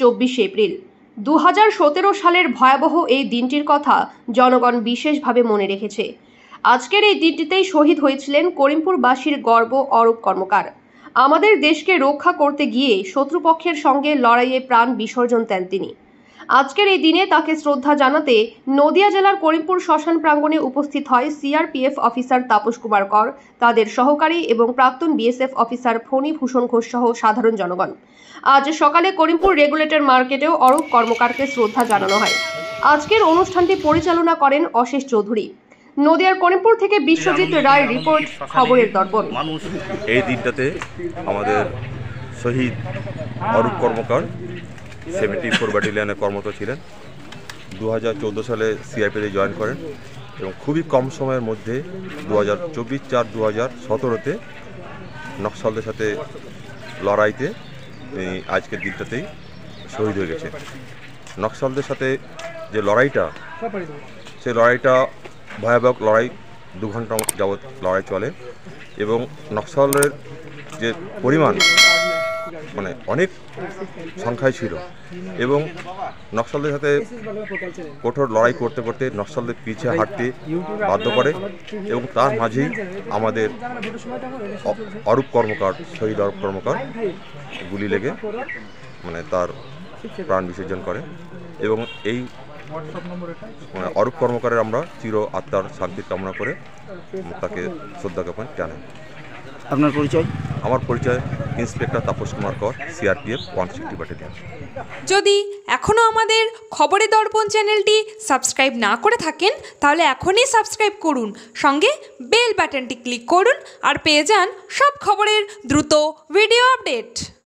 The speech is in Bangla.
24 এপ্রিল 2017 সালের ভয়াবহ এই দিনটির কথা জনগণ বিশেষভাবে মনে রেখেছে। আজকের এই দিনটিতেই শহীদ হয়েছিলেন করিমপুরবাসীর গর্ব অরূপ কর্মকার। আমাদের দেশকে রক্ষা করতে গিয়ে শত্রুপক্ষের সঙ্গে লড়াইয়ে প্রাণ বিসর্জন দেন তিনি। আজকের এই দিনে তাকে শ্রদ্ধা জানাতে নদিয়া জেলার করিমপুর শ্মশান প্রাঙ্গণে উপস্থিত হয় সিআরপিএফ অফিসার তাপস কুমার কর, তাদের সহকারী এবং প্রাক্তন বিএসএফ অফিসার ফণী ভূষণ ঘোষ সহ সাধারণ জনগণ। আজ সকালে করিমপুর রেগুলেটর মার্কেটেও অরূপ কর্মকারকে শ্রদ্ধা জানানো হয়। আজকের অনুষ্ঠানটি পরিচালনা করেন অশেষ চৌধুরী। নদিয়ার করিমপুর থেকে বিশ্বজিৎ রায় রিপোর্ট, খবরের দর্পণ। এই দিনটাতে আমাদের শহীদ অরূপ কর্মকার 74 ব্যাটালিয়নে কর্মরত ছিলেন। 2014 সালে সিআরপিএফে জয়েন করেন এবং খুবই কম সময়ের মধ্যে 2024-4-2017-তে নকশালদের সাথে লড়াইতে আজকের দিনটাতেই শহীদ হয়ে গেছে। নকশালদের সাথে যে লড়াইটা, সেই লড়াইটা ভয়াবহ লড়াই, 2 ঘন্টা যাবৎ লড়াই চলে এবং নকশালের যে পরিমাণ অনেক সংখ্যায় ছিল এবং নকশালদের সাথে কঠোর লড়াই করতে করতে নকশালদের পিছিয়ে হাঁটতে বাধ্য করে এবং তার মাঝেই আমাদের অরূপ কর্মকার, শহীদ অরূপ কর্মকার গুলি লেগে তার প্রাণ বিসর্জন করে এবং এই অরূপ কর্মকারের আমরা চির আত্মার শান্তির কামনা করে তাকে শ্রদ্ধা জ্ঞাপন জানাই। আপনার পরিচয়? আমার পরিচয় ইন্সপেক্টর তাপস কুমার কর, সিআরপিএফ 160 ব্যাটালিয়ন। যদি এখনও আমাদের খবরের দর্পণ চ্যানেলটি সাবস্ক্রাইব না করে থাকেন তাহলে এখনই সাবস্ক্রাইব করুন, সঙ্গে বেল বাটনটি ক্লিক করুন আর পেয়ে যান সব খবরের দ্রুত ভিডিও আপডেট।